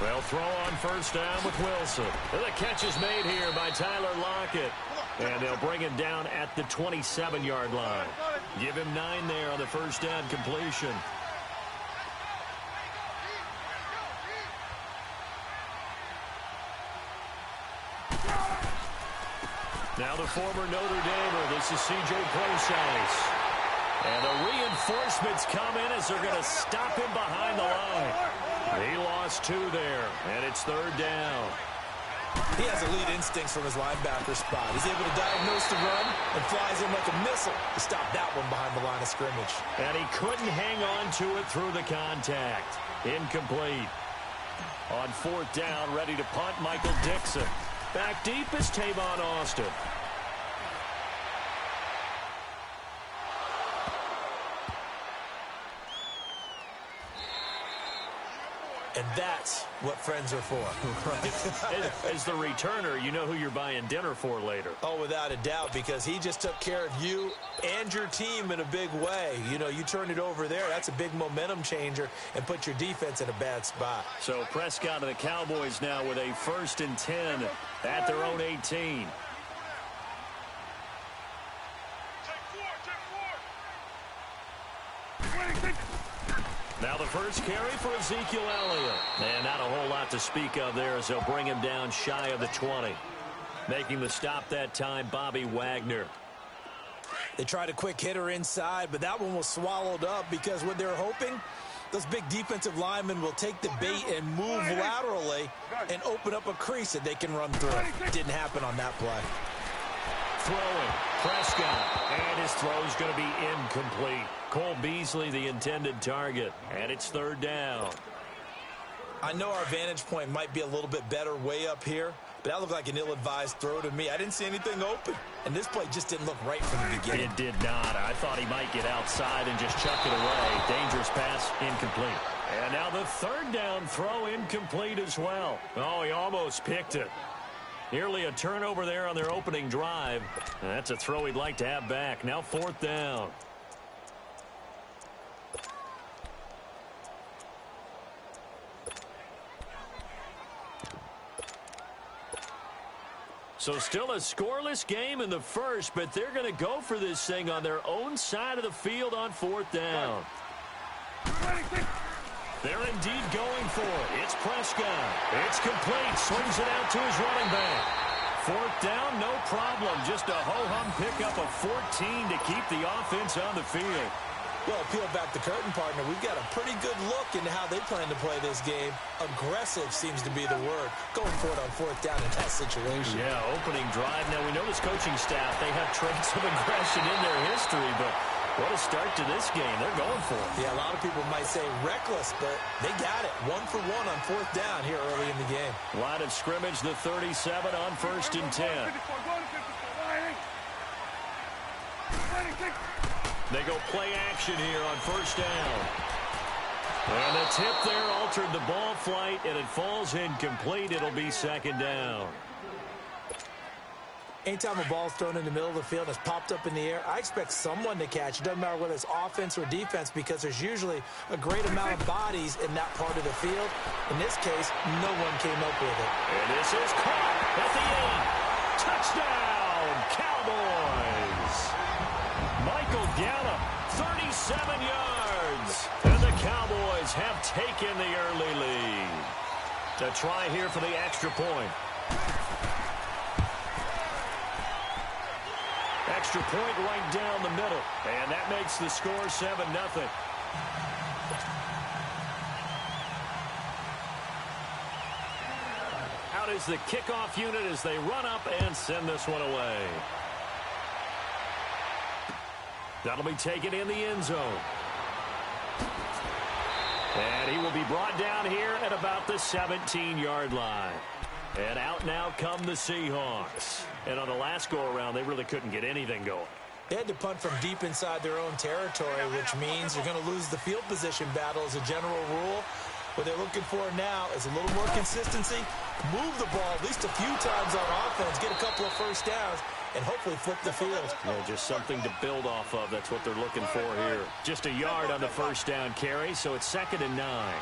They'll throw on first down with Wilson. And the catch is made here by Tyler Lockett. And they'll bring him down at the 27-yard line. Give him 9 there on the first down completion. Now the former Notre Damer, this is C.J. Prosise. And the reinforcements come in as they're going to stop him behind the line. He lost 2 there, and it's third down. He has elite instincts from his linebacker spot. He's able to diagnose the run and flies in like a missile to stop that one behind the line of scrimmage. And he couldn't hang on to it through the contact. Incomplete. On fourth down, ready to punt, Michael Dixon. Back deep is Tavon Austin. And that's what friends are for. Right? As the returner, you know who you're buying dinner for later. Oh, without a doubt, because he just took care of you and your team in a big way. You know, you turn it over there, that's a big momentum changer, and put your defense in a bad spot. So Prescott and the Cowboys now with a 1st and 10 at their own 18. Now the first carry for Ezekiel Elliott. And not a whole lot to speak of there as they'll bring him down shy of the 20. Making the stop that time, Bobby Wagner. They tried a quick hitter inside, but that one was swallowed up because what they're hoping, those big defensive linemen will take the bait and move laterally and open up a crease that they can run through. Didn't happen on that play. Throwing, Prescott, and his throw is going to be incomplete. Cole Beasley, the intended target, and it's third down. I know our vantage point might be a little bit better way up here, but that looked like an ill-advised throw to me. I didn't see anything open, and this play just didn't look right from the beginning. It did not. I thought he might get outside and just chuck it away. Dangerous pass, incomplete. And now the third down throw incomplete as well. Oh, he almost picked it. Nearly a turnover there on their opening drive. And that's a throw he'd like to have back. Now fourth down. So still a scoreless game in the first, but they're going to go for this thing on their own side of the field on fourth down. They're indeed going for it. It's Prescott. It's complete. Swings it out to his running back. Fourth down, no problem. Just a ho-hum pickup of 14 to keep the offense on the field. Well, peel back the curtain, partner. We've got a pretty good look into how they plan to play this game. Aggressive seems to be the word. Going for it on fourth down in that situation. Yeah, opening drive. Now, we know this coaching staff, they have traits of aggression in their history, but what a start to this game. They're going for it. Yeah, a lot of people might say reckless, but they got it. 1 for 1 on fourth down here early in the game. Line of scrimmage, the 37 on 1st and 10. They go play action here on first down. And the tip there altered the ball flight, and it falls incomplete. It'll be second down. Anytime a ball's thrown in the middle of the field and it's popped up in the air, I expect someone to catch. It doesn't matter whether it's offense or defense because there's usually a great amount of bodies in that part of the field. In this case, no one came up with it. And this is caught at the 8. Touchdown, Cowboys. Michael Gallup, 37 yards. And the Cowboys have taken the early lead. To try here for the extra point. Extra point right down the middle. And that makes the score 7-0. Out is the kickoff unit as they run up and send this one away. That'll be taken in the end zone. And he will be brought down here at about the 17-yard line. And out now come the Seahawks. And on the last go-around, they really couldn't get anything going. They had to punt from deep inside their own territory, which means you're going to lose the field position battle as a general rule. What they're looking for now is a little more consistency, move the ball at least a few times on offense, get a couple of first downs, and hopefully flip the field. Yeah, just something to build off of. That's what they're looking for here. Just a yard on the first down carry, so it's 2nd and 9.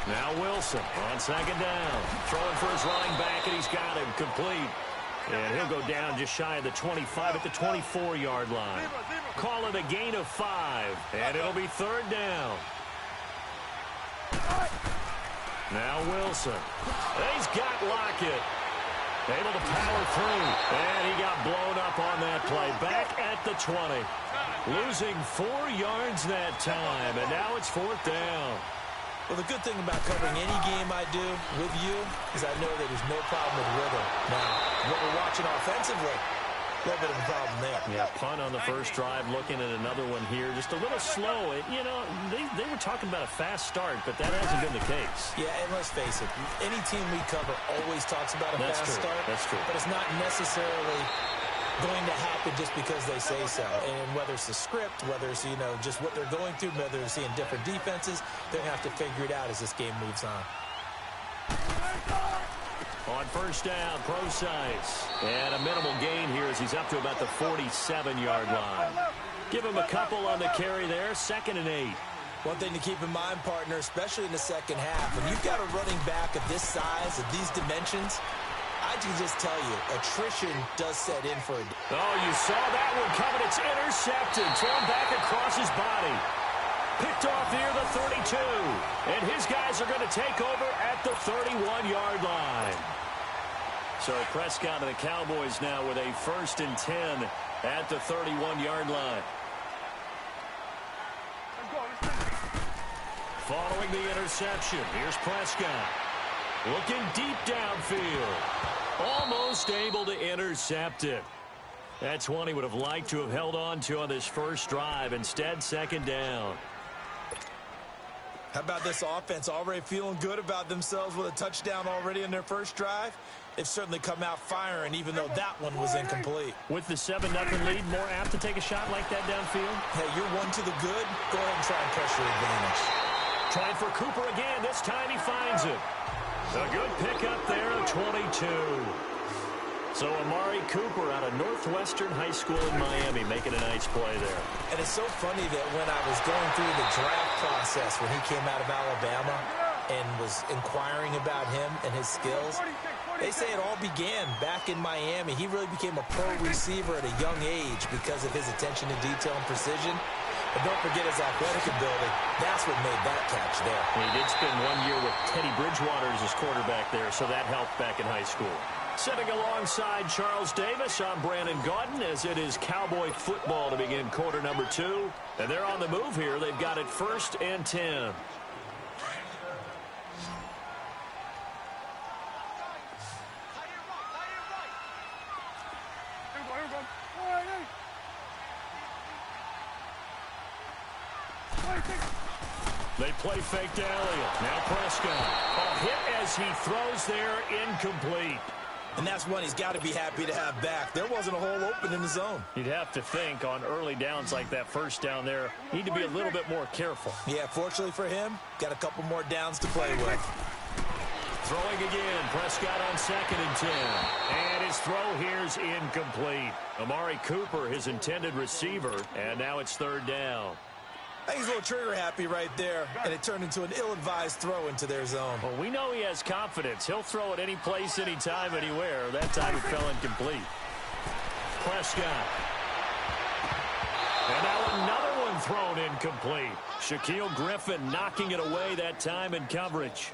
Now Wilson on 2nd down. Throwing for his running back, and he's got him complete. And he'll go down just shy of the 25 at the 24-yard line. Call it a gain of 5, and it'll be 3rd down. Now Wilson. He's got Lockett. Able to power through. And he got blown up on that play. Back at the 20. Losing 4 yards that time. And now it's 4th down. Well, the good thing about covering any game I do with you is I know that there's no problem with rhythm. Now, what we're watching offensively, a little bit of a problem there. Yeah, punt on the first drive, looking at another one here. Just a little slow. You know, they were talking about a fast start, but that hasn't been the case. Yeah, and let's face it, any team we cover always talks about a fast start. That's true. But it's not necessarily going to happen just because they say so. And whether it's the script, whether it's, you know, just what they're going through, whether they're seeing different defenses, they're going to have to figure it out as this game moves on. On first down, Prosise. And a minimal gain here as he's up to about the 47-yard line. Give him a couple on the carry there. 2nd and 8. One thing to keep in mind, partner, especially in the second half, when you've got a running back of this size, of these dimensions, I can just tell you, attrition does set in for a... Oh, you saw that one coming. It's intercepted. Thrown back across his body. Picked off near the 32. And his guys are going to take over at the 31-yard line. So Prescott and the Cowboys now with a 1st and 10 at the 31-yard line. Following the interception, here's Prescott. Looking deep downfield. Almost able to intercept it. That's one he would have liked to have held on to on this first drive. Instead, 2nd down. How about this offense already feeling good about themselves with a touchdown already in their first drive? They've certainly come out firing, even though that one was incomplete. With the 7-0 lead, more apt to take a shot like that downfield? Hey, you're one to the good. Go ahead and try and press your advantage. Trying for Cooper again. This time he finds it. A good pickup there of 22. So Amari Cooper out of Northwestern High School in Miami making a nice play there. And it's so funny that when I was going through the draft process when he came out of Alabama and was inquiring about him and his skills, they say it all began back in Miami. He really became a pro receiver at a young age because of his attention to detail and precision. But don't forget his athletic ability. That's what made that catch there. He did spend 1 year with Teddy Bridgewater as his quarterback there, so that helped back in high school. Sitting alongside Charles Davis, I'm Brandon Gaudin as it is Cowboy football to begin quarter number 2. And they're on the move here. They've got it 1st and 10. They play fake to Elliott. Now Prescott. A hit as he throws there, incomplete. And that's one he's got to be happy to have back. There wasn't a hole open in the zone. You'd have to think on early downs like that first down there, need to be a little bit more careful. Yeah, fortunately for him, got a couple more downs to play with. Throwing again, Prescott on 2nd and 10. And his throw here's incomplete. Amari Cooper, his intended receiver, and now it's 3rd down. I think he's a little trigger happy right there, and it turned into an ill-advised throw into their zone. Well, we know he has confidence. He'll throw it any place, anytime, anywhere. That time it fell incomplete. Prescott. And now another one thrown incomplete. Shaquille Griffin knocking it away that time in coverage.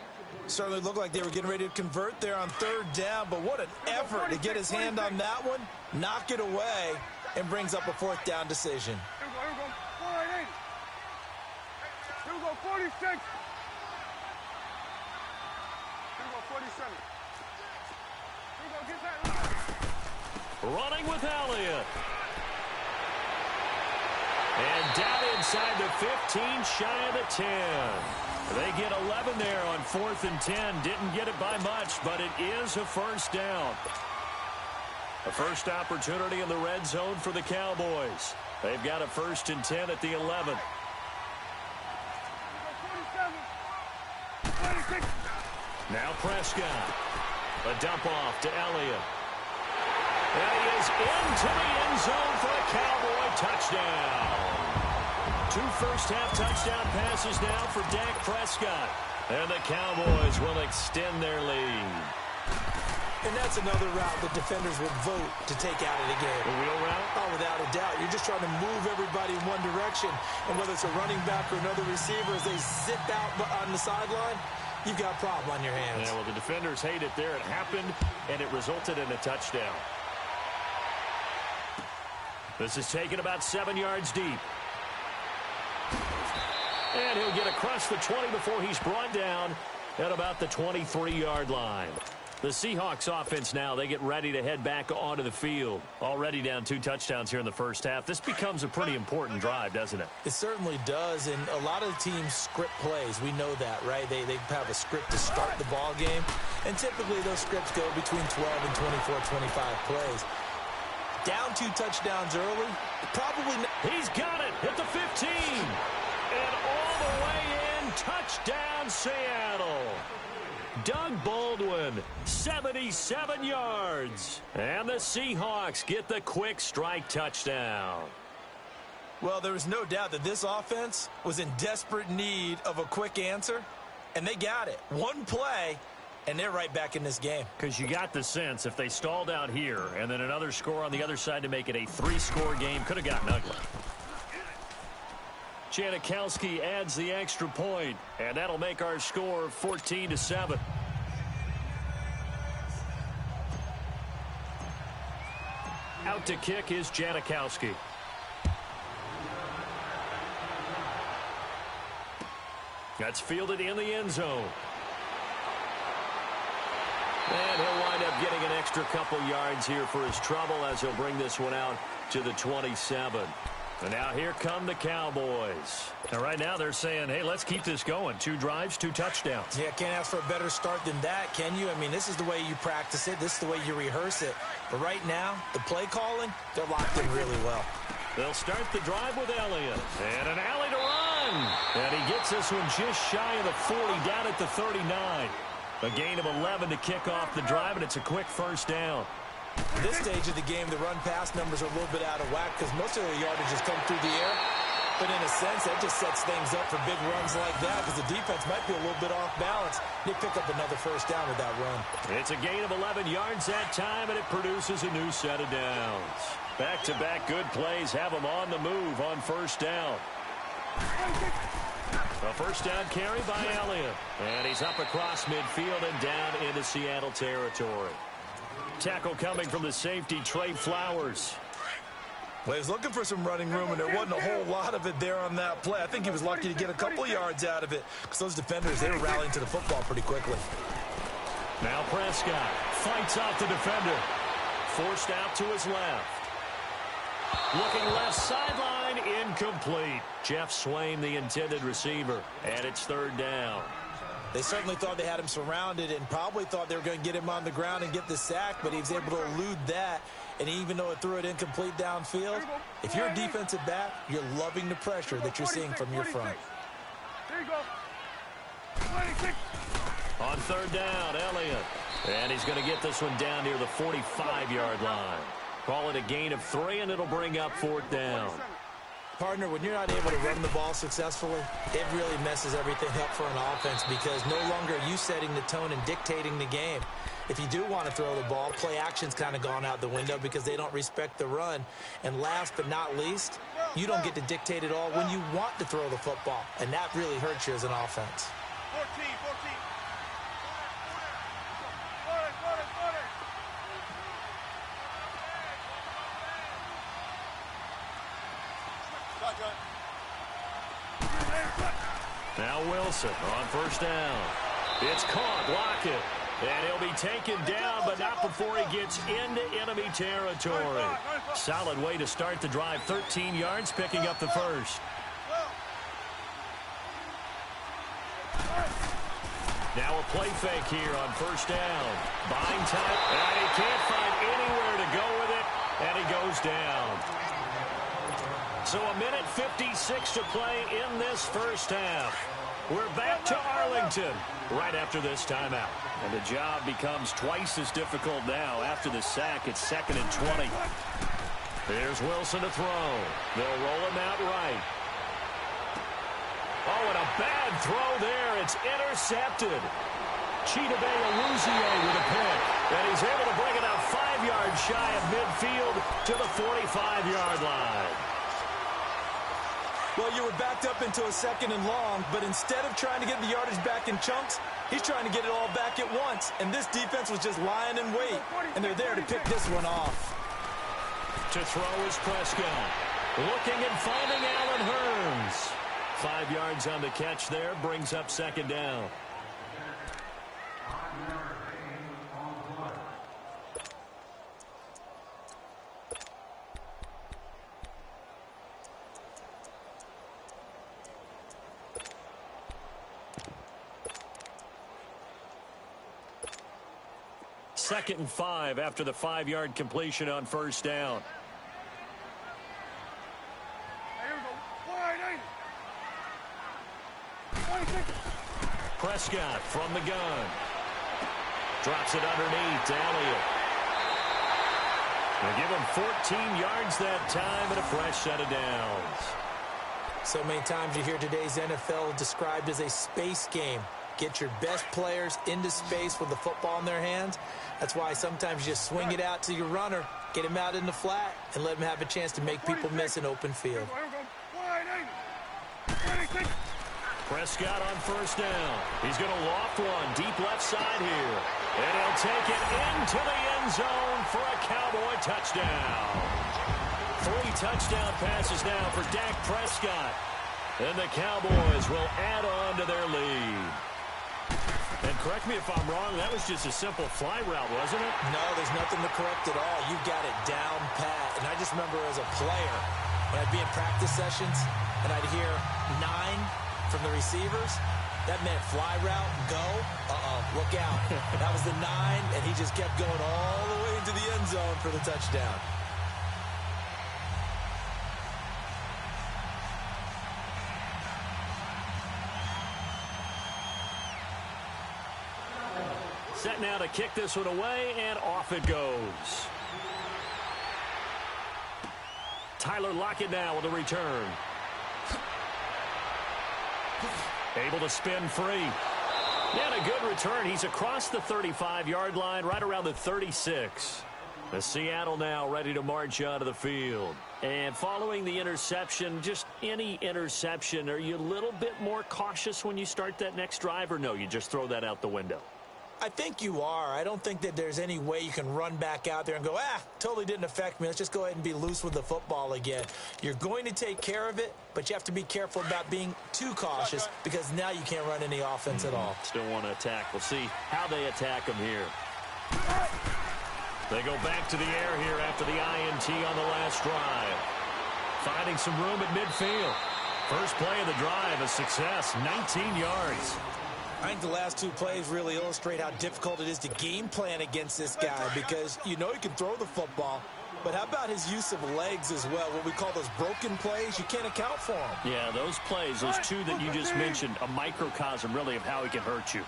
Certainly looked like they were getting ready to convert there on 3rd down, but what an effort to get his hand on that one, knock it away, and brings up a 4th down decision. 46. Here we go, 47. Here we go, get that. Running with Elliott. And down inside the 15, shy of the 10. They get 11 there on 4th and 10. Didn't get it by much, but it is a 1st down. A first opportunity in the red zone for the Cowboys. They've got a 1st and 10 at the 11. Now Prescott. A dump off to Elliott. And he is into the end zone for a Cowboy touchdown. 2 first-half touchdown passes now for Dak Prescott. And the Cowboys will extend their lead. And that's another route that defenders would vote to take out of the game. The wheel route? Oh, without a doubt. You're just trying to move everybody in one direction. And whether it's a running back or another receiver, as they zip out on the sideline, you've got a problem on your hands. Yeah, well, the defenders hate it there. It happened, and it resulted in a touchdown. This is taken about 7 yards deep. And he'll get across the 20 before he's brought down at about the 23-yard line. The Seahawks offense now, they get ready to head back onto the field. Already down 2 touchdowns here in the first half. This becomes a pretty important drive, doesn't it? It certainly does, and a lot of the teams script plays. We know that, right? They have a script to start the ball game, and typically those scripts go between 12 and 24, 25 plays. Down 2 touchdowns early, probably... He's got it at the 15. And all the way in, touchdown Seattle. Doug Baldwin, 77 yards. And the Seahawks get the quick strike touchdown. Well, there was no doubt that this offense was in desperate need of a quick answer, and they got it. 1 play, and they're right back in this game. Because you got the sense if they stalled out here and then another score on the other side to make it a 3-score game, could have gotten ugly. Janikowski adds the extra point, and that'll make our score 14-7. Out to kick is Janikowski. That's fielded in the end zone. And he'll wind up getting an extra couple yards here for his trouble as he'll bring this one out to the 27. And now here come the Cowboys. And right now they're saying, hey, let's keep this going. 2 drives, 2 touchdowns. Yeah, can't ask for a better start than that, can you? I mean, this is the way you practice it. This is the way you rehearse it. But right now, the play calling, they're locked in really well. They'll start the drive with Elliott. And an alley to run. And he gets this one just shy of the 40, down at the 39. A gain of 11 to kick off the drive, and it's a quick first down. At this stage of the game, the run-pass numbers are a little bit out of whack because most of the yardage has come through the air. But in a sense, that just sets things up for big runs like that because the defense might be a little bit off balance. They pick up another first down with that run. It's a gain of 11 yards that time, and it produces a new set of downs. Back-to-back good plays have them on the move on first down. A first down carry by Elliott. And he's up across midfield and down into Seattle territory. Tackle coming from the safety, Trey Flowers. Well, he was looking for some running room, and there wasn't a whole lot of it there on that play. I think he was lucky to get a couple yards out of it because those defenders, they were rallying to the football pretty quickly. Now Prescott fights off the defender. Forced out to his left. Looking left sideline, incomplete. Jeff Swain, the intended receiver, and it's 3rd down. They certainly thought they had him surrounded and probably thought they were going to get him on the ground and get the sack, but he was able to elude that. And even though it threw it incomplete downfield, if you're a defensive back, you're loving the pressure that you're seeing from your front. There you go. 26. On 3rd down, Elliott. And he's going to get this one down near the 45-yard line. Call it a gain of 3, and it'll bring up 4th down. Partner, when you're not able to run the ball successfully, it really messes everything up for an offense because no longer are you setting the tone and dictating the game. If you do want to throw the ball, play action's kind of gone out the window because they don't respect the run. And last but not least, you don't get to dictate it all when you want to throw the football. And that really hurts you as an offense. 14. Now Wilson on first down. It's caught, Lockett. And he'll be taken down, but not before he gets into enemy territory. Solid way to start the drive. 13 yards, picking up the first. Now a play fake here on first down. Buying time, and he can't find anywhere to go with it, and he goes down. So a minute 56 to play in this first half. We're back to Arlington. right after this timeout. And the job becomes twice as difficult now. After the sack, it's 2nd and 20. Here's Wilson to throw. They'll roll him out right. Oh, and a bad throw there. It's intercepted. Chidobe Awuzie with a pick. And he's able to bring it out 5 yards shy of midfield to the 45-yard line. Well, you were backed up into a 2nd and long, but instead of trying to get the yardage back in chunks, he's trying to get it all back at once. And this defense was just lying in wait, and they're there to pick this one off. To throw is Prescott. Looking and finding Allen Hurns. 5 yards on the catch there, brings up 2nd down. Second and 5 after the 5-yard completion on 1st down. Prescott from the gun. Drops it underneath to Elliott. They give him 14 yards that time and a fresh set of downs. So many times you hear today's NFL described as a space game. Get your best players into space with the football in their hands. That's why sometimes you just swing it out to your runner, get him out in the flat, and let him have a chance to make people miss an open field. Prescott on 1st down. He's going to loft one deep left side here. And he'll take it into the end zone for a Cowboy touchdown. 3 touchdown passes now for Dak Prescott. And the Cowboys will add on to their lead. And correct me if I'm wrong, that was just a simple fly route, wasn't it? No, there's nothing to correct at all. You got it down pat. And I just remember as a player, when I'd be in practice sessions, and I'd hear 9 from the receivers, that meant fly route, go, look out. That was the 9, and he just kept going all the way into the end zone for the touchdown. Set now to kick this one away, and off it goes. Tyler Lockett now with a return. Able to spin free. And a good return. He's across the 35-yard line, right around the 36. The Seattle now ready to march onto the field. And following the interception, just any interception, are you a little bit more cautious when you start that next drive, or no, you just throw that out the window? I think you are. I don't think that there's any way you can run back out there and go, totally didn't affect me. Let's just go ahead and be loose with the football again. You're going to take care of it, but you have to be careful about being too cautious because now you can't run any offense at all. Still want to attack. We'll see how they attack them here. They go back to the air here after the INT on the last drive. Finding some room at midfield. First play of the drive, a success, 19 yards. I think the last 2 plays really illustrate how difficult it is to game plan against this guy because you know he can throw the football, but how about his use of legs as well? What we call those broken plays, you can't account for them. Yeah, those plays, those 2 that you just mentioned, a microcosm really of how he can hurt you.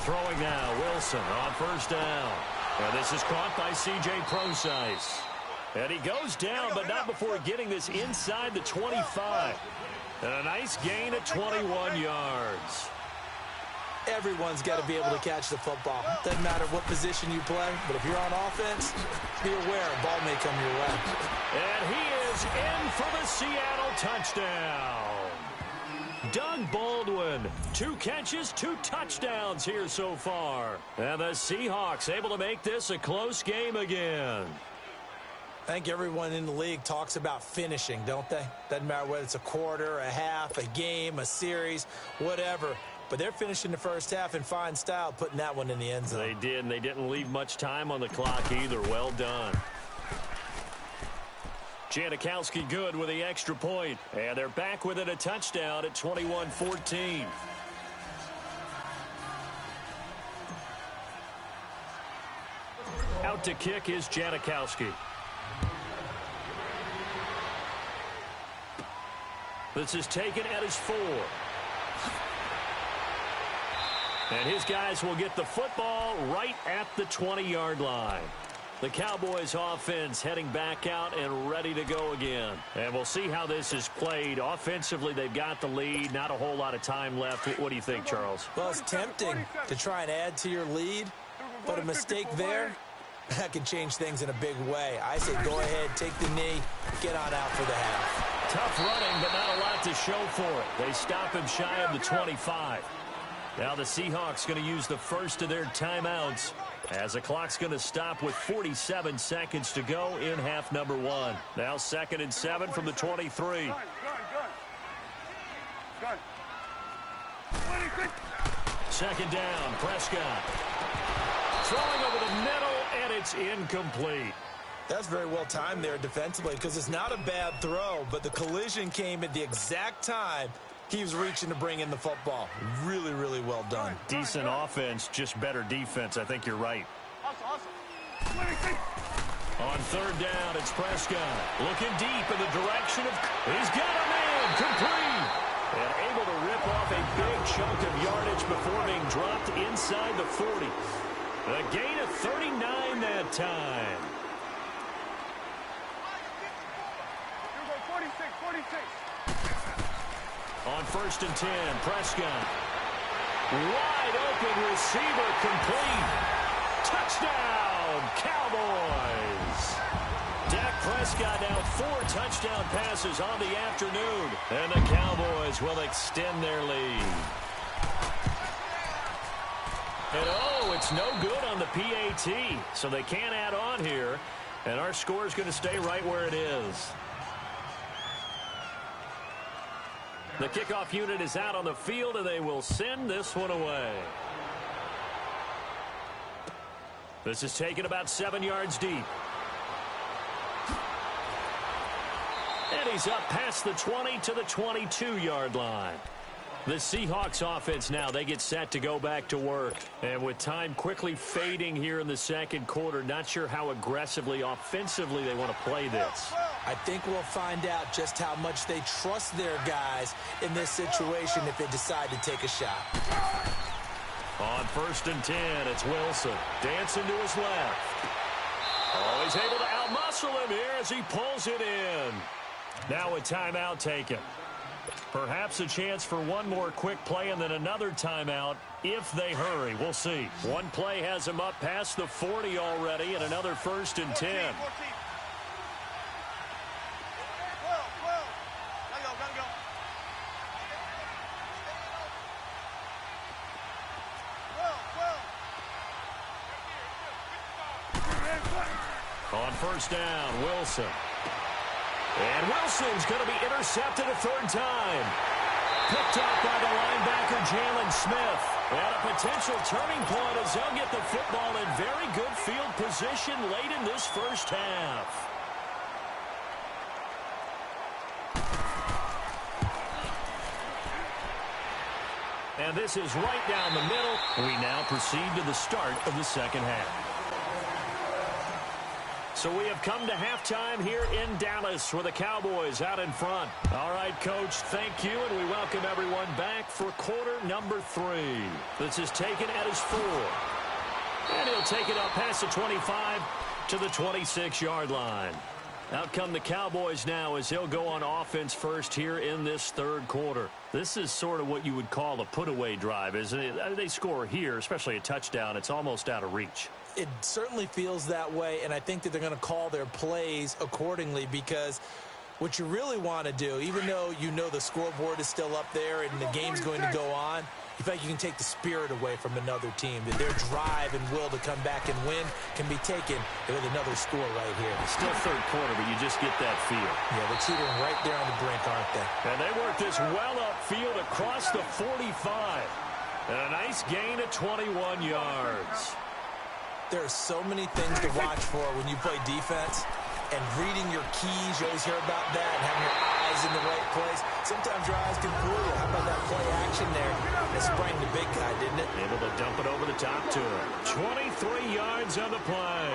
Throwing now, Wilson on 1st down. And this is caught by C.J. Prosise. And he goes down, but not before getting this inside the 25. And a nice gain at 21 yards. Everyone's got to be able to catch the football. Doesn't matter what position you play, but if you're on offense, be aware a ball may come your way. And he is in for the Seattle touchdown. Doug Baldwin, 2 catches, 2 touchdowns here so far. And the Seahawks able to make this a close game again. I think everyone in the league talks about finishing, don't they? Doesn't matter whether it's a quarter, a half, a game, a series, whatever. But they're finishing the first half in fine style, putting that one in the end zone. They did, and they didn't leave much time on the clock either. Well done. Janikowski good with the extra point. And they're back within a touchdown at 21-14. Out to kick is Janikowski. This is taken at his 4. And his guys will get the football right at the 20-yard line. The Cowboys offense heading back out and ready to go again. And we'll see how this is played. Offensively, they've got the lead. Not a whole lot of time left. What do you think, Charles? Well, it's tempting to try and add to your lead, but a mistake there, that can change things in a big way. I say go ahead, take the knee, get on out for the half. Tough running, but not a lot to show for it. They stop him shy of the 25. Now the Seahawks going to use the first of their timeouts as the clock's going to stop with 47 seconds to go in half number 1. Now 2nd and 7 from the 23. Second down, Prescott. Throwing over the middle, and it's incomplete. That's very well timed there defensively because it's not a bad throw, but the collision came at the exact time he was reaching to bring in the football. Really, really well done. Decent offense, just better defense. I think you're right. On 3rd down, it's Prescott. Looking deep in the direction of... He's got a man complete. And able to rip off a big chunk of yardage before being dropped inside the 40. A gain of 39 that time. 46. On 1st and 10, Prescott. Wide open receiver complete. Touchdown, Cowboys. Dak Prescott now 4 touchdown passes on the afternoon. And the Cowboys will extend their lead. And it's no good on the PAT. So they can't add on here. And our score is going to stay right where it is. The kickoff unit is out on the field, and they will send this one away. This is taken about 7 yards deep. And he's up past the 20 to the 22-yard line. The Seahawks offense now, they get set to go back to work. And with time quickly fading here in the second quarter, not sure how aggressively, offensively they want to play this. I think we'll find out just how much they trust their guys in this situation if they decide to take a shot. On 1st and 10, it's Wilson. Dancing to his left. Oh, he's able to outmuscle him here as he pulls it in. Now a timeout taken. Perhaps a chance for one more quick play and then another timeout if they hurry. We'll see. One play has him up past the 40 already and another 1st and 10. 14. On 1st down, Wilson. And Wilson's going to be intercepted a 3rd time. Picked up by the linebacker, Jalen Smith. And a potential turning point as they'll get the football in very good field position late in this first half. And this is right down the middle. We now proceed to the start of the second half. So we have come to halftime here in Dallas with the Cowboys out in front. All right, Coach, thank you, and we welcome everyone back for quarter number 3. This is taken at his 4. And he'll take it up past the 25 to the 26-yard line. Out come the Cowboys now as he'll go on offense first here in this 3rd quarter. This is sort of what you would call a put-away drive, isn't it? They score here, especially a touchdown. It's almost out of reach. It certainly feels that way, and I think that they're going to call their plays accordingly because what you really want to do, even though you know the scoreboard is still up there and the game's going to go on, you feel like you can take the spirit away from another team, that their drive and will to come back and win can be taken with another score right here. It's still 3rd quarter, but you just get that feel. Yeah, they're teetering right there on the brink, aren't they? And they work this well upfield across the 45. And a nice gain of 21 yards. There are so many things to watch for when you play defense, and reading your keys, you always hear about that, and having your eyes in the right place. Sometimes your eyes can fool you. How about that play action there? It sprang the big guy, didn't it? Able to dump it over the top to him. 23 yards on the play.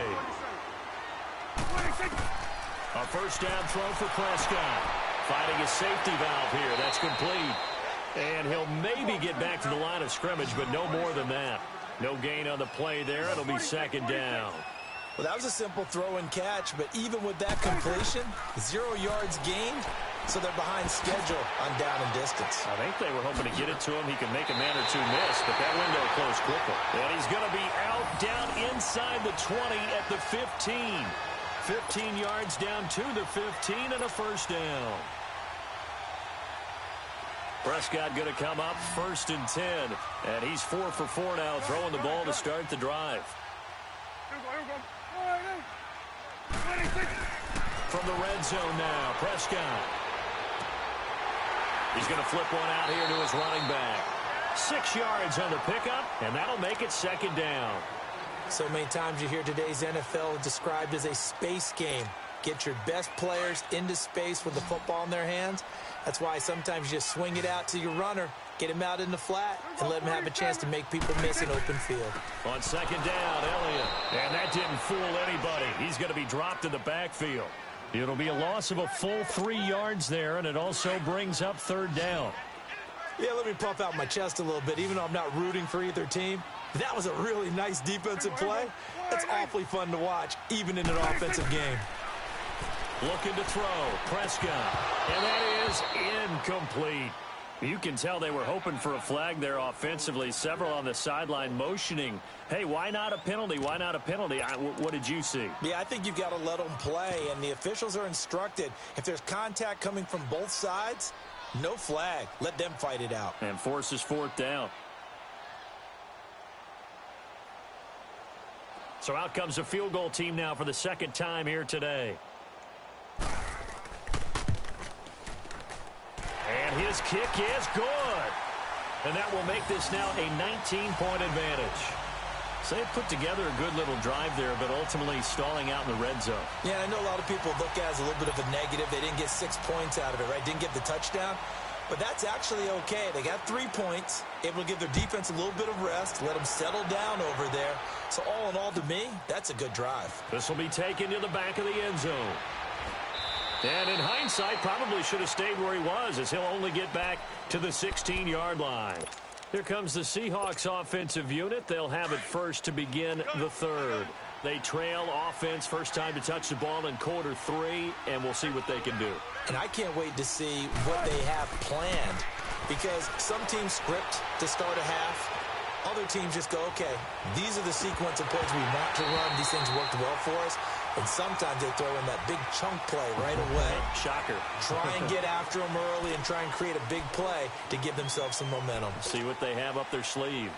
A 1st down throw for Prescott. finding a safety valve here. That's complete. And he'll maybe get back to the line of scrimmage, but no more than that. No gain on the play there. It'll be second down. Well, that was a simple throw and catch, but even with that completion, 0 yards gained, so they're behind schedule on down and distance. I think they were hoping to get it to him. He could make a man or two miss, but that window closed quickly. And he's going to be out down inside the 20 at the 15. 15 yards down to the 15 and a first down. Prescott going to come up 1st and 10, and he's 4 for 4 now, throwing the ball to start the drive. From the red zone now, Prescott. He's going to flip one out here to his running back. 6 yards on the pickup, and that'll make it second down. So many times you hear today's NFL described as a space game. Get your best players into space with the football in their hands. That's why sometimes you just swing it out to your runner, get him out in the flat, and let him have a chance to make people miss an open field. On second down, Elliott. And that didn't fool anybody. He's going to be dropped in the backfield. It'll be a loss of a full 3 yards there, and it also brings up third down. Yeah, let me puff out my chest a little bit, even though I'm not rooting for either team. That was a really nice defensive play. It's awfully fun to watch, even in an offensive game. Looking to throw, Prescott. And that is incomplete. You can tell they were hoping for a flag there offensively. Several on the sideline motioning, hey, why not a penalty? Why not a penalty? What did you see? Yeah, I think you've got to let them play, and the officials are instructed. If there's contact coming from both sides, no flag. Let them fight it out. And forces fourth down. So out comes a field goal team now for the second time here today. And his kick is good. And that will make this now a 19-point advantage. So they put together a good little drive there, but ultimately stalling out in the red zone. Yeah, I know a lot of people look at it as a little bit of a negative. They didn't get 6 points out of it, right? Didn't get the touchdown. But that's actually okay. They got 3 points, able to give their defense a little bit of rest, let them settle down over there. So all in all, to me, that's a good drive. This will be taken to the back of the end zone. And in hindsight, probably should have stayed where he was, as he'll only get back to the 16-yard line. Here comes the Seahawks offensive unit. They'll have it first to begin the third. They trail offense, first time to touch the ball in quarter 3, and we'll see what they can do. And I can't wait to see what they have planned, because some teams script to start a half. Other teams just go, okay, these are the sequence of plays we want to run. These things worked well for us. And sometimes they throw in that big chunk play right away. Shocker. Try and get after them early and try and create a big play to give themselves some momentum. See what they have up their sleeve.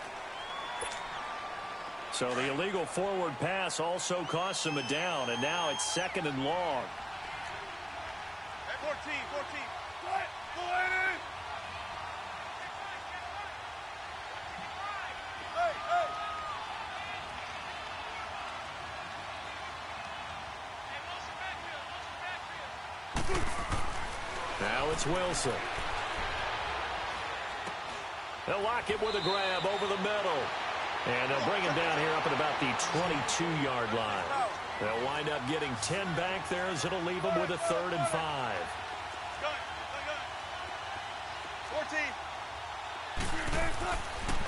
So the illegal forward pass also costs them a down, and now it's second and long. Hey, 14. Go ahead. Hey. Now it's Wilson. They'll lock it with a grab over the middle. And they'll bring him down here up at about the 22-yard line. They'll wind up getting 10 back there, as it'll leave them with a 3rd and 5.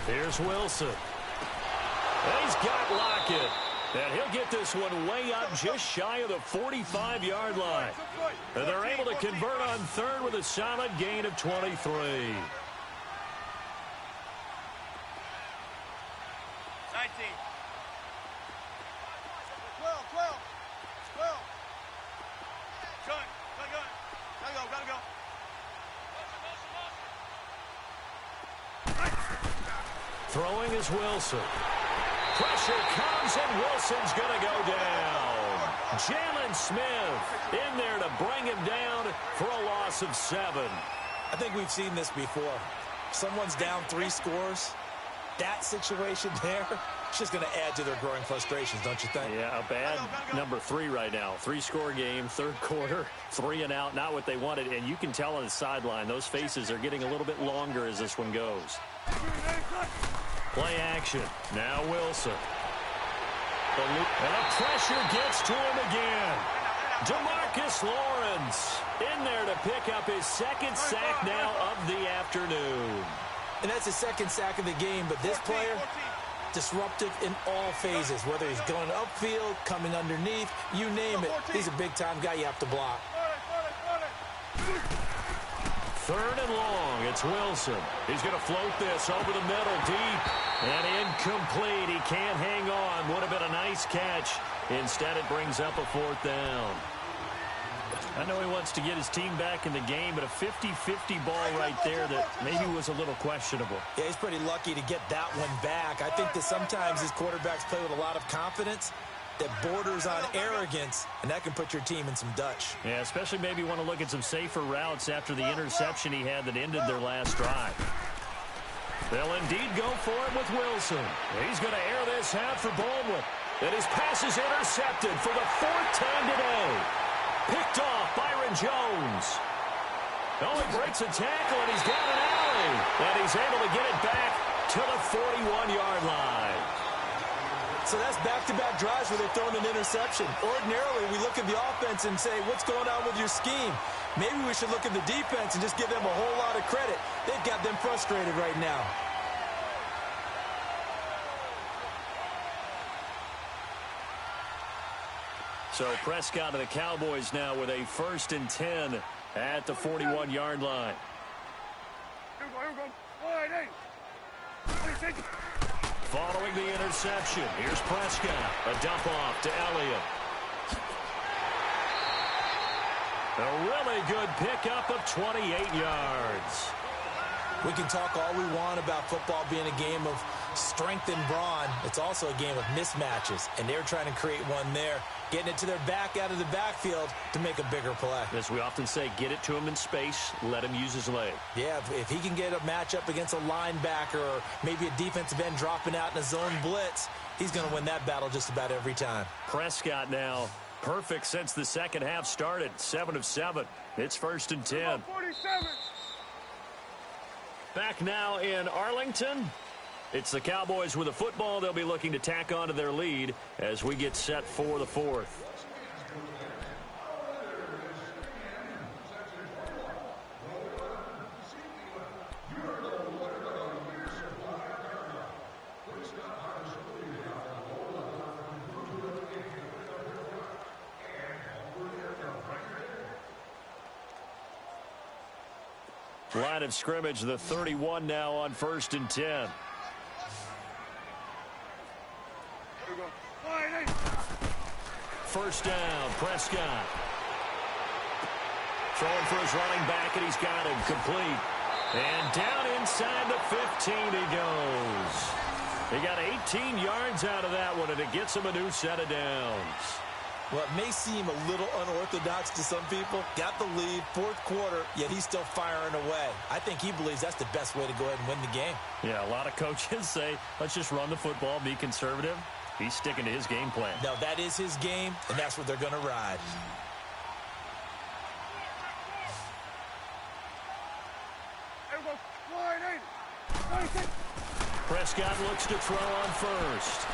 14. Here's Wilson. And he's got Lockett. And he'll get this one way up just shy of the 45-yard line. And they're able to convert on 3rd with a solid gain of 23. 12. Gotta go. Throwing is Wilson. Pressure comes, and Wilson's going to go down. Jalen Smith in there to bring him down for a loss of 7. I think we've seen this before. Someone's down 3 scores. That situation there, it's just going to add to their growing frustrations, don't you think? Yeah, a bad number 3 right now. 3-score game, 3rd quarter, 3 and out, not what they wanted. And you can tell on the sideline, those faces are getting a little bit longer as this one goes. Play action. Now Wilson. And the pressure gets to him again. DeMarcus Lawrence In there to pick up his second sack now of the afternoon. And that's his second sack of the game, but this player, disruptive in all phases, whether he's going upfield, coming underneath, you name it. He's a big-time guy you have to block. Third and long. It's Wilson. He's going to float this over the middle deep. And incomplete. He can't hang on. Would have been a nice catch. Instead, it brings up a fourth down. I know he wants to get his team back in the game, but a 50-50 ball right there that maybe was a little questionable. Yeah, he's pretty lucky to get that one back. I think that sometimes these quarterbacks play with a lot of confidence that borders on arrogance, and that can put your team in some Dutch. Yeah, especially maybe want to look at some safer routes after the interception he had that ended their last drive. They'll indeed go for it with Wilson. He's going to air this out for Baldwin. And his pass is intercepted for the fourth time today. Picked off Byron Jones. Oh, he breaks a tackle, and he's got an alley. And he's able to get it back to the 41-yard line. So that's back-to-back drives where they're throwing an interception. Ordinarily, we look at the offense and say, what's going on with your scheme? Maybe we should look at the defense and just give them a whole lot of credit. They've got them frustrated right now. So Prescott and the Cowboys now with a 1st and 10 at the 41-yard line. Following the interception, here's Prescott. A dump off to Elliott. A really good pickup of 28 yards. We can talk all we want about football being a game of strength and brawn. It's also a game of mismatches, and they're trying to create one there, getting it to their back out of the backfield to make a bigger play. As we often say, get it to him in space, let him use his leg. Yeah, if he can get a matchup against a linebacker or maybe a defensive end dropping out in a zone blitz, he's going to win that battle just about every time. Prescott now perfect since the second half started. 7 of 7. It's 1st and 10. 47. Back now in Arlington. It's the Cowboys with a football. They'll be looking to tack on to their lead as we get set for the fourth. Line of scrimmage, the 31 now on 1st and 10. First down, Prescott. Throwing for his running back, and he's got him complete. And down inside the 15 he goes. He got 18 yards out of that one, and it gets him a new set of downs. Well, it may seem a little unorthodox to some people. Got the lead, 4th quarter, yet he's still firing away. I think he believes that's the best way to go ahead and win the game. Yeah, a lot of coaches say, let's just run the football, be conservative. He's sticking to his game plan. No, that is his game, and that's what they're going to ride. Prescott looks to throw on first.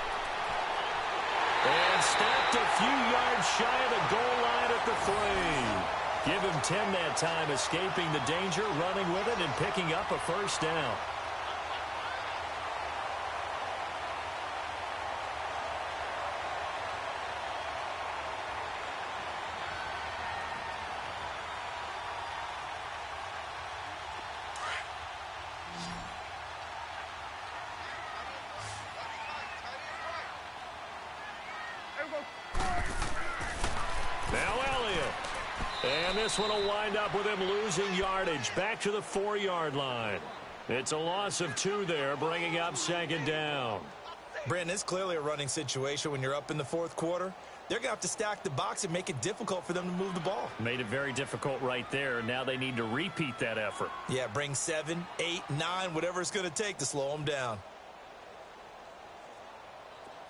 And stopped a few yards shy of the goal line at the 3. Give him 10 that time, escaping the danger, running with it, and picking up a first down. Now Elliott. And this one will wind up with him losing yardage back to the 4-yard line. It's a loss of 2 there, bringing up 2nd down. Brandon, it's clearly a running situation when you're up in the 4th quarter. They're going to have to stack the box and make it difficult for them to move the ball. Made it very difficult right there. Now they need to repeat that effort. Yeah, bring 7, 8, 9, whatever it's going to take to slow them down.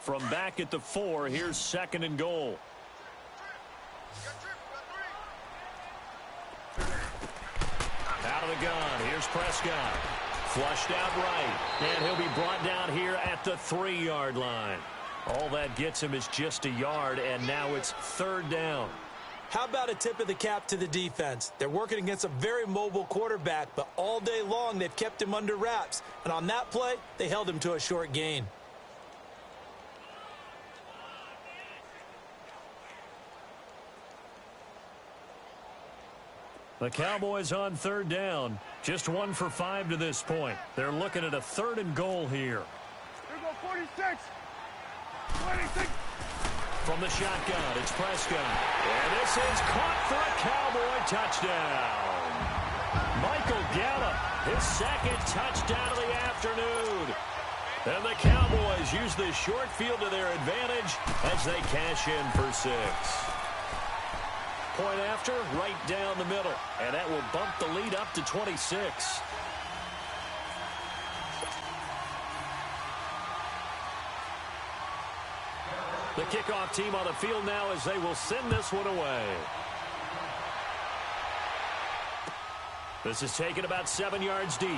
From back at the 4, here's 2nd and goal. Out of the gun, here's Prescott. Flushed out right, and he'll be brought down here at the 3-yard line. All that gets him is just a yard, and now it's 3rd down. How about a tip of the cap to the defense? They're working against a very mobile quarterback, but all day long they've kept him under wraps. And on that play, they held him to a short gain. The Cowboys on third down. Just 1 for 5 to this point. They're looking at a 3rd and goal here. Here we go, 46. 26. From the shotgun, it's Prescott. And this is caught for a Cowboy touchdown. Michael Gallup, his 2nd touchdown of the afternoon. And the Cowboys use this short field to their advantage as they cash in for 6. Point after, right down the middle. And that will bump the lead up to 26. The kickoff team on the field now as they will send this one away. This is taken about 7 yards deep.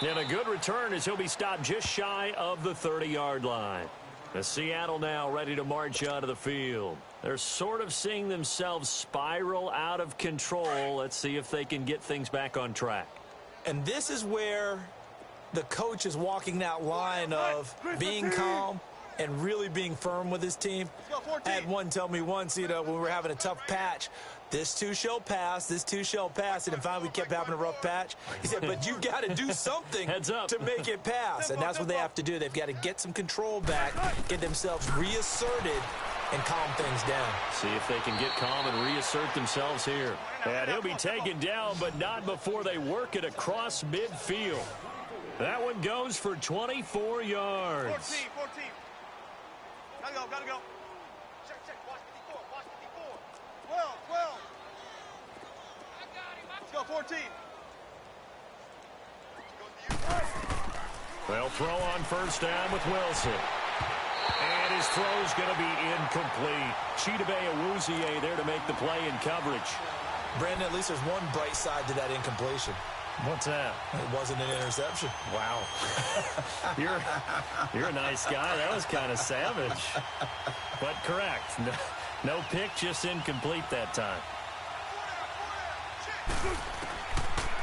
And a good return as he'll be stopped just shy of the 30-yard line. The Seattle now ready to march onto the field. They're sort of seeing themselves spiral out of control. Let's see if they can get things back on track. And this is where the coach is walking that line of being calm and really being firm with his team. I had one tell me once, when we were having a tough patch, this too shall pass, this too shall pass. And finally we kept having a rough patch. He said, but you got to do something to make it pass. And that's what they have to do. They've got to get some control back, get themselves reasserted, and calm things down. See if they can get calm and reassert themselves here. And he'll be taken down, but not before they work it across midfield. That one goes for 24 yards. 14. Gotta go. Check. Watch 54. 12. Let's go, 14. They'll throw on first down with Wilson. And his throw's going to be incomplete. Chidobe Awuzie there to make the play in coverage. Brandon, at least there's one bright side to that incompletion. What's that? It wasn't an interception. Wow. You're a nice guy. That was kind of savage. But correct. No pick, just incomplete that time.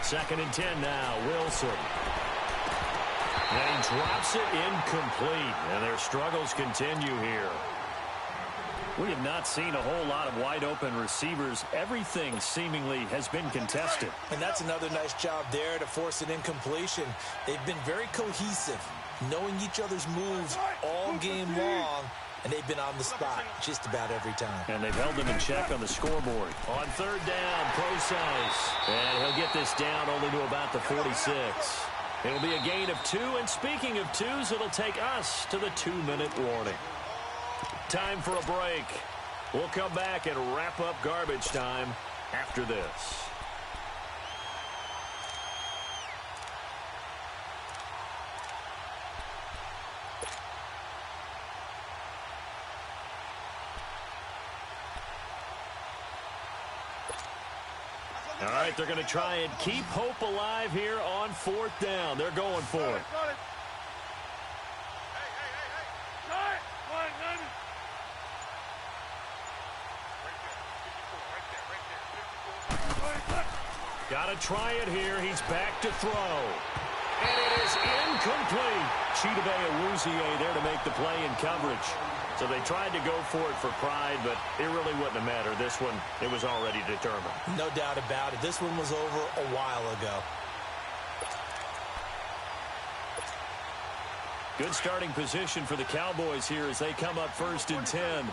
2nd and 10 now. Wilson. And he drops it incomplete. And their struggles continue here. We have not seen a whole lot of wide-open receivers. Everything seemingly has been contested. And that's another nice job there to force an incompletion. They've been very cohesive, knowing each other's moves all game long, and they've been on the spot just about every time. And they've held them in check on the scoreboard. On third down, Prosise. And he'll get this down only to about the 46. It'll be a gain of 2, and speaking of 2s, it'll take us to the 2-minute warning. Time for a break. We'll come back and wrap up garbage time after this. All right, they're going to try and keep hope alive here on 4th down. They're going for it. Got to try it here. He's back to throw. And it is incomplete. Chidobe Awuzie there to make the play in coverage. So they tried to go for it for pride, but it really wouldn't have mattered. This one, it was already determined. No doubt about it. This one was over a while ago. Good starting position for the Cowboys here as they come up 1st and 10.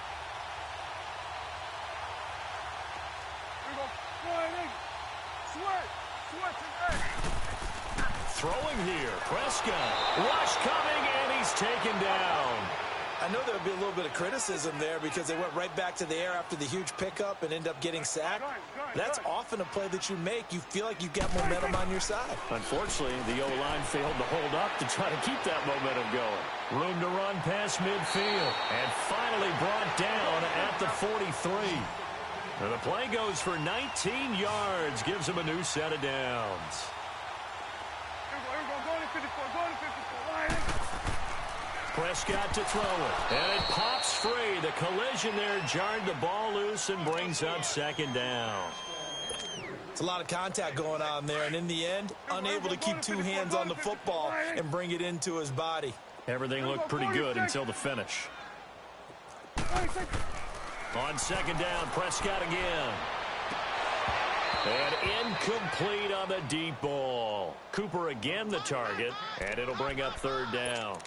Throwing here, Prescott. Rush coming, and he's taken down. I know there would be a little bit of criticism there because they went right back to the air after the huge pickup and end up getting sacked. That's often a play that you make. You feel like you've got momentum on your side. Unfortunately, the O-line failed to hold up to try to keep that momentum going. Room to run past midfield. And finally brought down at the 43. And the play goes for 19 yards. Gives him a new set of downs. Prescott to throw it. And it pops free. The collision there jarred the ball loose and brings up second down. It's a lot of contact going on there, and in the end, unable to keep two hands on the football and bring it into his body. Everything looked pretty good until the finish. On second down, Prescott again. And incomplete on the deep ball. Cooper again the target, and it'll bring up third down.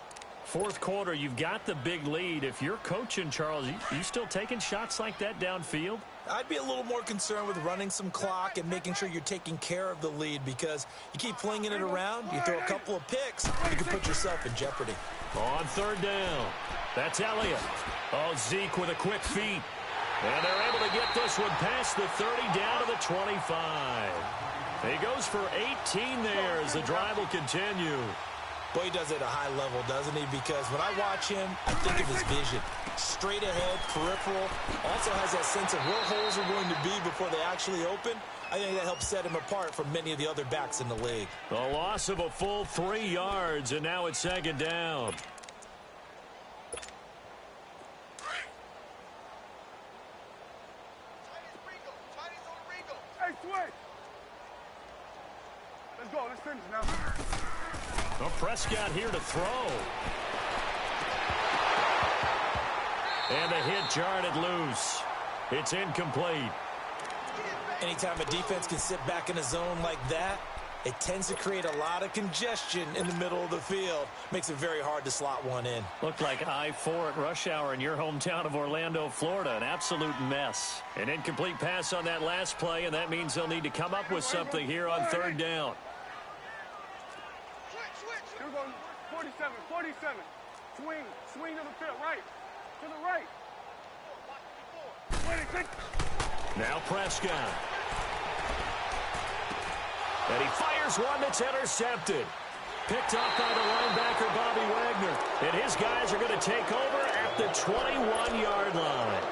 Fourth quarter, you've got the big lead. If you're coaching, Charles, you still taking shots like that downfield? I'd be a little more concerned with running some clock and making sure you're taking care of the lead, because you keep flinging it around, you throw a couple of picks, you can put yourself in jeopardy. On third down, that's Elliott. Oh, Zeke with a quick feed. And they're able to get this one past the 30 down to the 25. He goes for 18 there as the drive will continue. Boy, he does it at a high level, doesn't he? Because when I watch him, I think of his vision. Straight ahead, peripheral. Also has that sense of where holes are going to be before they actually open. I think that helps set him apart from many of the other backs in the league. The loss of a full 3 yards, and now it's second down. Hey, switch. Let's go. Let's finish now. Well, Prescott here to throw. And the hit jarred it loose. It's incomplete. Anytime a defense can sit back in a zone like that, it tends to create a lot of congestion in the middle of the field. Makes it very hard to slot one in. Looked like I-4 at rush hour in your hometown of Orlando, Florida. An absolute mess. An incomplete pass on that last play, and that means they'll need to come up with something here on third down. Here we go. 47, 47. Swing to the field. Right. To the right. 26. Now Prescott. And he fires one that's intercepted. Picked off by the linebacker, Bobby Wagner. And his guys are going to take over at the 21-yard line.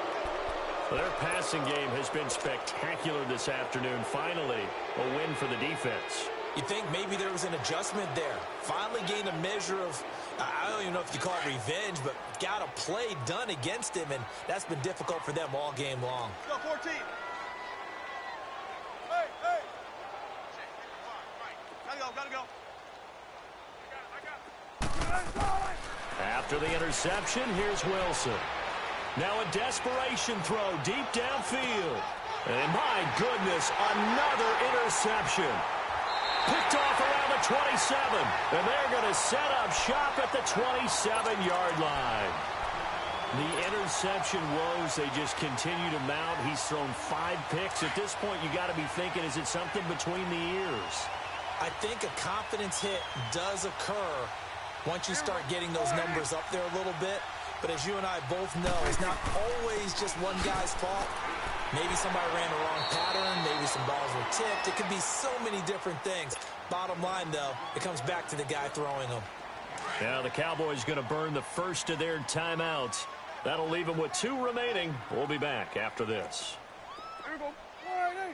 Their passing game has been spectacular this afternoon. Finally, a win for the defense. You think maybe there was an adjustment there. Finally gained a measure of, I don't even know if you call it revenge, but got a play done against him, and that's been difficult for them all game long. Go, 14. Hey. Gotta go. After the interception, here's Wilson. Now a desperation throw deep downfield. And my goodness, another interception. Picked off around the 27. And they're going to set up shop at the 27-yard line. The interception woes, they just continue to mount. He's thrown 5 picks. At this point, you got to be thinking, is it something between the ears? I think a confidence hit does occur once you start getting those numbers up there a little bit. But as you and I both know, it's not always just one guy's fault. Maybe somebody ran the wrong pattern. Maybe some balls were tipped. It could be so many different things. Bottom line, though, it comes back to the guy throwing them. Now the Cowboys going to burn the first of their timeouts. That'll leave them with 2 remaining. We'll be back after this. Here we go. All right, hey.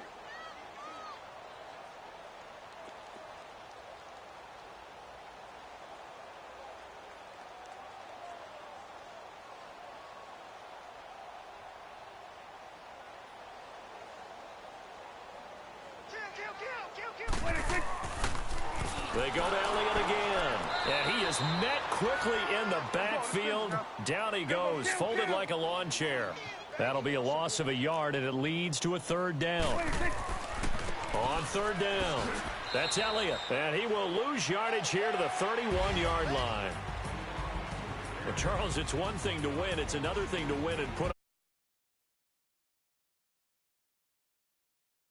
They go to Elliott again. And he is met quickly in the backfield. Down he goes, folded like a lawn chair. That'll be a loss of a yard, and it leads to a third down. On third down, that's Elliott. And he will lose yardage here to the 31-yard line. Well, Charles, it's one thing to win. It's another thing to win and put